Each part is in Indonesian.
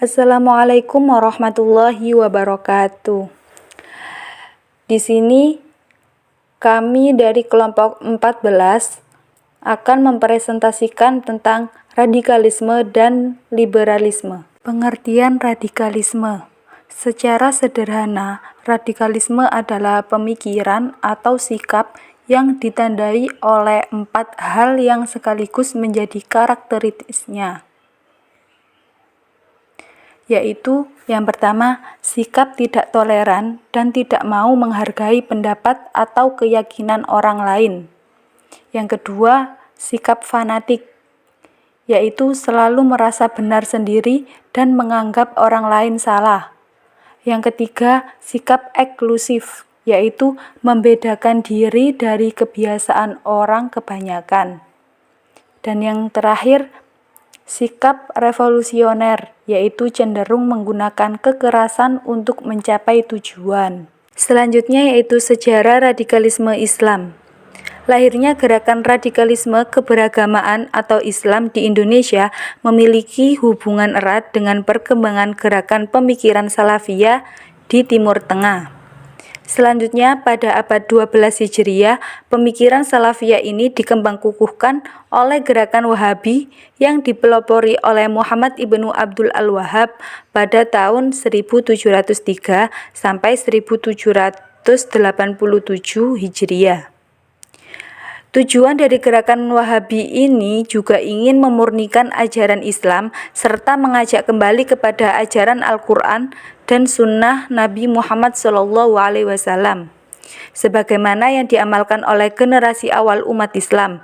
Assalamualaikum warahmatullahi wabarakatuh. Di sini kami dari kelompok 14 akan mempresentasikan tentang radikalisme dan liberalisme. Pengertian radikalisme. Secara sederhana, radikalisme adalah pemikiran atau sikap yang ditandai oleh 4 hal yang sekaligus menjadi karakteristiknya, yaitu yang pertama, sikap tidak toleran dan tidak mau menghargai pendapat atau keyakinan orang lain. Yang kedua, sikap fanatik, yaitu selalu merasa benar sendiri dan menganggap orang lain salah. Yang ketiga, sikap eksklusif, yaitu membedakan diri dari kebiasaan orang kebanyakan. Dan yang terakhir, sikap revolusioner, yaitu cenderung menggunakan kekerasan untuk mencapai tujuan. Selanjutnya yaitu sejarah radikalisme Islam. Lahirnya gerakan radikalisme keberagamaan atau Islam di Indonesia memiliki hubungan erat dengan perkembangan gerakan pemikiran Salafiyah di Timur Tengah. Selanjutnya, pada abad 12 Hijriah, pemikiran Salafiyah ini dikembangkukuhkan oleh gerakan Wahabi yang dipelopori oleh Muhammad ibnu Abdul Al-Wahhab pada tahun 1703 sampai 1787 Hijriah. Tujuan dari gerakan Wahabi ini juga ingin memurnikan ajaran Islam serta mengajak kembali kepada ajaran Al-Quran dan Sunnah Nabi Muhammad SAW, sebagaimana yang diamalkan oleh generasi awal umat Islam.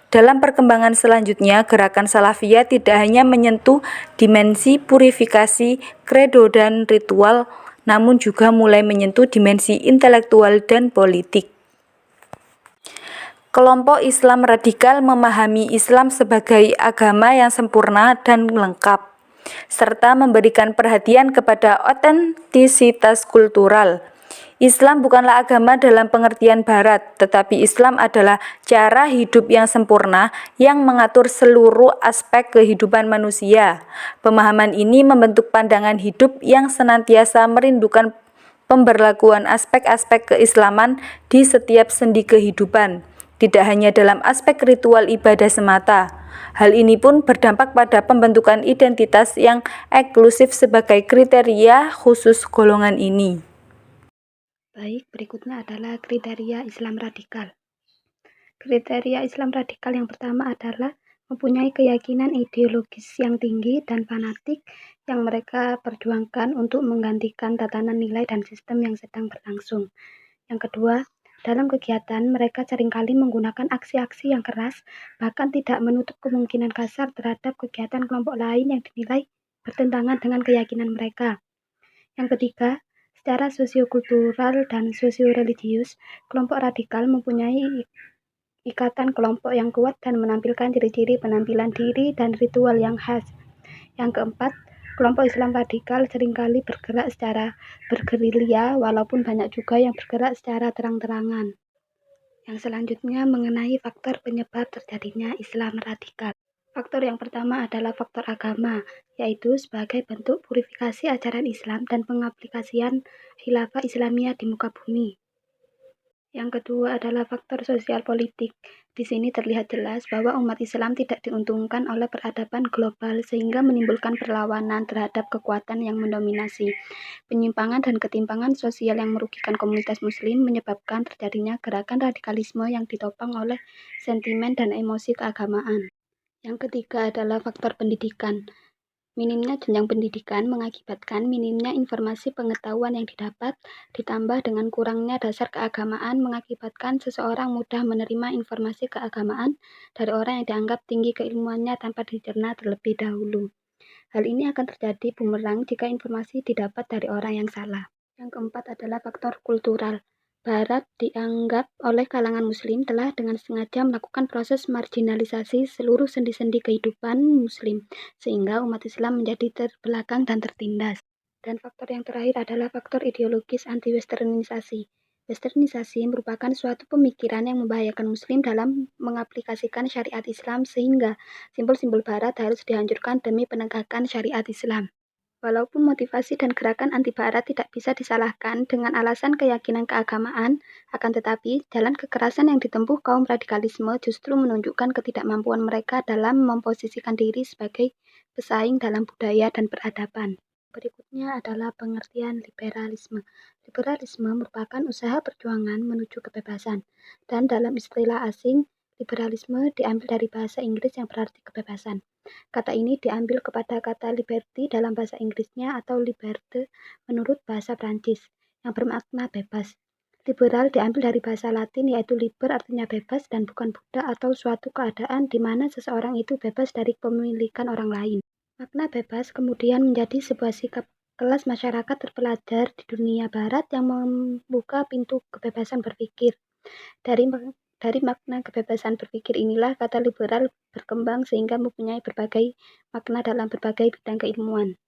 Dalam perkembangan selanjutnya, gerakan Salafiyah tidak hanya menyentuh dimensi purifikasi, kredo, dan ritual, namun juga mulai menyentuh dimensi intelektual dan politik. Kelompok Islam radikal memahami Islam sebagai agama yang sempurna dan lengkap, serta memberikan perhatian kepada otentisitas kultural. Islam bukanlah agama dalam pengertian Barat, tetapi Islam adalah cara hidup yang sempurna yang mengatur seluruh aspek kehidupan manusia. Pemahaman ini membentuk pandangan hidup yang senantiasa merindukan pemberlakuan aspek-aspek keislaman di setiap sendi kehidupan, tidak hanya dalam aspek ritual ibadah semata. Hal ini pun berdampak pada pembentukan identitas yang eksklusif sebagai kriteria khusus golongan ini. Baik, berikutnya adalah kriteria Islam radikal. Kriteria Islam radikal yang pertama adalah mempunyai keyakinan ideologis yang tinggi dan fanatik yang mereka perjuangkan untuk menggantikan tatanan nilai dan sistem yang sedang berlangsung. Yang kedua, dalam kegiatan, mereka seringkali menggunakan aksi-aksi yang keras, bahkan tidak menutup kemungkinan kasar terhadap kegiatan kelompok lain yang dinilai bertentangan dengan keyakinan mereka. Yang ketiga, secara sosiokultural dan sosioreligius, kelompok radikal mempunyai ikatan kelompok yang kuat dan menampilkan ciri-ciri penampilan diri dan ritual yang khas. Yang keempat, kelompok Islam radikal seringkali bergerak secara bergerilya, walaupun banyak juga yang bergerak secara terang-terangan. Yang selanjutnya mengenai faktor penyebab terjadinya Islam radikal. Faktor yang pertama adalah faktor agama, yaitu sebagai bentuk purifikasi ajaran Islam dan pengaplikasian khilafah Islamiyah di muka bumi. Yang kedua adalah faktor sosial politik. Di sini terlihat jelas bahwa umat Islam tidak diuntungkan oleh peradaban global sehingga menimbulkan perlawanan terhadap kekuatan yang mendominasi. Penyimpangan dan ketimpangan sosial yang merugikan komunitas muslim menyebabkan terjadinya gerakan radikalisme yang ditopang oleh sentimen dan emosi keagamaan. Yang ketiga adalah faktor pendidikan. Minimnya jenjang pendidikan mengakibatkan minimnya informasi pengetahuan yang didapat, ditambah dengan kurangnya dasar keagamaan mengakibatkan seseorang mudah menerima informasi keagamaan dari orang yang dianggap tinggi keilmuannya tanpa dicerna terlebih dahulu. Hal ini akan terjadi bumerang jika informasi didapat dari orang yang salah. Yang keempat adalah faktor kultural. Barat dianggap oleh kalangan muslim telah dengan sengaja melakukan proses marginalisasi seluruh sendi-sendi kehidupan muslim, sehingga umat Islam menjadi terbelakang dan tertindas. Dan faktor yang terakhir adalah faktor ideologis anti-westernisasi. Westernisasi merupakan suatu pemikiran yang membahayakan muslim dalam mengaplikasikan syariat Islam, sehingga simbol-simbol Barat harus dihancurkan demi penegakan syariat Islam. Walaupun motivasi dan gerakan anti-barat tidak bisa disalahkan dengan alasan keyakinan keagamaan, akan tetapi jalan kekerasan yang ditempuh kaum radikalisme justru menunjukkan ketidakmampuan mereka dalam memposisikan diri sebagai pesaing dalam budaya dan peradaban. Berikutnya adalah pengertian liberalisme. Liberalisme merupakan usaha perjuangan menuju kebebasan, dan dalam istilah asing, liberalisme diambil dari bahasa Inggris yang berarti kebebasan. Kata ini diambil kepada kata liberty dalam bahasa Inggrisnya atau liberté menurut bahasa Prancis, yang bermakna bebas. Liberal diambil dari bahasa Latin yaitu liber artinya bebas dan bukan budak atau suatu keadaan di mana seseorang itu bebas dari kepemilikan orang lain. Makna bebas kemudian menjadi sebuah sikap kelas masyarakat terpelajar di dunia barat yang membuka pintu kebebasan berpikir. Dari makna kebebasan berpikir inilah kata liberal berkembang sehingga mempunyai berbagai makna dalam berbagai bidang keilmuan.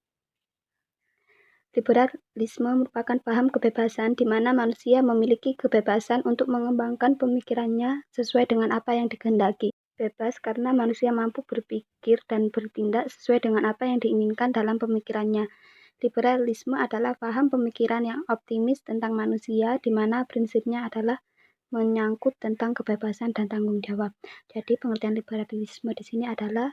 Liberalisme merupakan paham kebebasan di mana manusia memiliki kebebasan untuk mengembangkan pemikirannya sesuai dengan apa yang dikehendaki. Bebas karena manusia mampu berpikir dan bertindak sesuai dengan apa yang diinginkan dalam pemikirannya. Liberalisme adalah paham pemikiran yang optimis tentang manusia di mana prinsipnya adalah menyangkut tentang kebebasan dan tanggung jawab. Jadi pengertian liberalisme di sini adalah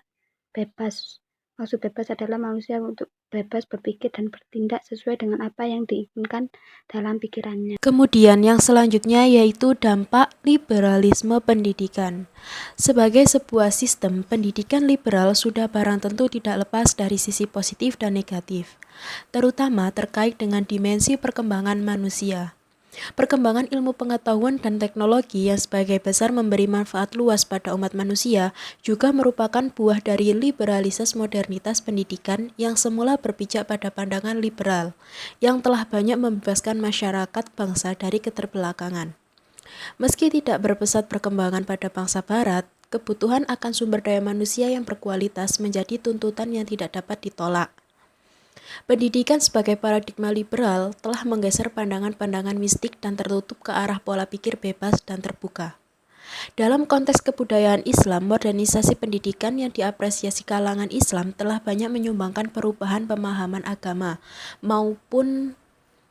bebas. Maksud bebas adalah manusia untuk bebas berpikir dan bertindak sesuai dengan apa yang diinginkan dalam pikirannya. Kemudian yang selanjutnya yaitu dampak liberalisme pendidikan. Sebagai sebuah sistem, pendidikan liberal sudah barang tentu tidak lepas dari sisi positif dan negatif, terutama terkait dengan dimensi perkembangan manusia. Perkembangan ilmu pengetahuan dan teknologi yang sebagai besar memberi manfaat luas pada umat manusia juga merupakan buah dari liberalitas modernitas pendidikan yang semula berpijak pada pandangan liberal, yang telah banyak membebaskan masyarakat bangsa dari keterbelakangan. Meski tidak berpusat perkembangan pada bangsa barat, kebutuhan akan sumber daya manusia yang berkualitas menjadi tuntutan yang tidak dapat ditolak. Pendidikan sebagai paradigma liberal telah menggeser pandangan-pandangan mistik dan tertutup ke arah pola pikir bebas dan terbuka. Dalam konteks kebudayaan Islam, modernisasi pendidikan yang diapresiasi kalangan Islam telah banyak menyumbangkan perubahan pemahaman agama maupun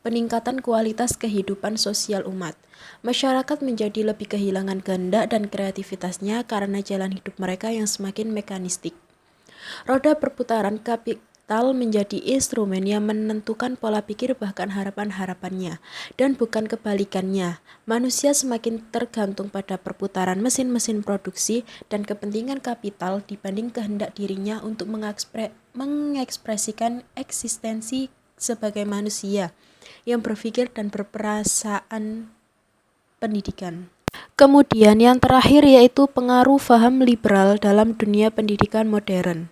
peningkatan kualitas kehidupan sosial umat. Masyarakat menjadi lebih kehilangan kehendak dan kreativitasnya karena jalan hidup mereka yang semakin mekanistik. Roda perputaran kapital menjadi instrumen yang menentukan pola pikir bahkan harapan-harapannya, dan bukan kebalikannya. Manusia semakin tergantung pada perputaran mesin-mesin produksi dan kepentingan kapital dibanding kehendak dirinya untuk mengekspresikan eksistensi sebagai manusia yang berpikir dan berperasaan. Pendidikan. Kemudian yang terakhir yaitu pengaruh paham liberal dalam dunia pendidikan modern.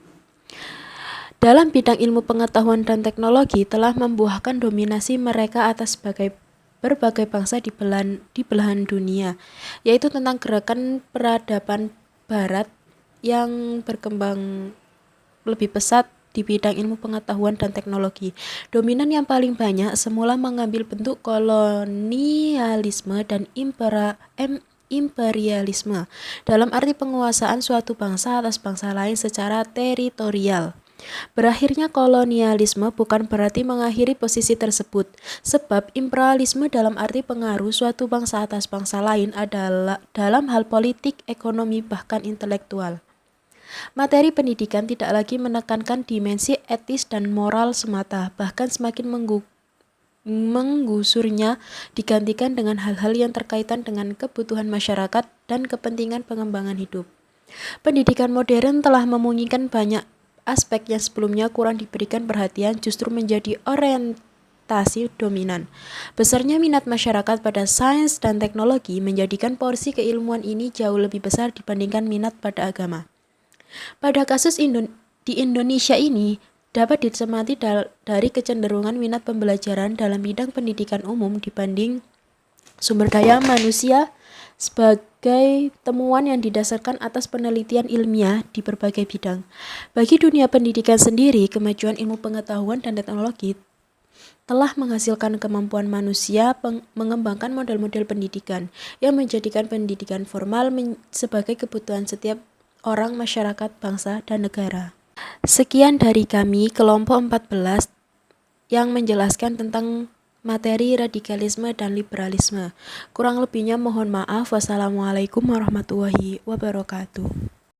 Dalam bidang ilmu pengetahuan dan teknologi telah membuahkan dominasi mereka atas berbagai bangsa di belahan dunia, yaitu tentang gerakan peradaban barat yang berkembang lebih pesat di bidang ilmu pengetahuan dan teknologi. Dominan yang paling banyak semula mengambil bentuk kolonialisme dan imperialisme, dalam arti penguasaan suatu bangsa atas bangsa lain secara teritorial. Berakhirnya kolonialisme bukan berarti mengakhiri posisi tersebut, sebab imperialisme dalam arti pengaruh suatu bangsa atas bangsa lain adalah dalam hal politik, ekonomi, bahkan intelektual. Materi pendidikan tidak lagi menekankan dimensi etis dan moral semata, bahkan semakin menggusurnya digantikan dengan hal-hal yang terkaitan dengan kebutuhan masyarakat dan kepentingan pengembangan hidup. Pendidikan modern telah memungkinkan banyak aspek yang sebelumnya kurang diberikan perhatian justru menjadi orientasi dominan. Besarnya minat masyarakat pada sains dan teknologi menjadikan porsi keilmuan ini jauh lebih besar dibandingkan minat pada agama. Pada kasus di Indonesia ini dapat dicermati dari kecenderungan minat pembelajaran dalam bidang pendidikan umum dibanding sumber daya manusia sebagai temuan yang didasarkan atas penelitian ilmiah di berbagai bidang. Bagi dunia pendidikan sendiri, kemajuan ilmu pengetahuan dan teknologi telah menghasilkan kemampuan manusia mengembangkan model-model pendidikan yang menjadikan pendidikan formal sebagai kebutuhan setiap orang, masyarakat, bangsa, dan negara. Sekian dari kami, kelompok 14. yang menjelaskan tentang materi radikalisme dan liberalisme. Kurang lebihnya mohon maaf. Wassalamualaikum warahmatullahi wabarakatuh.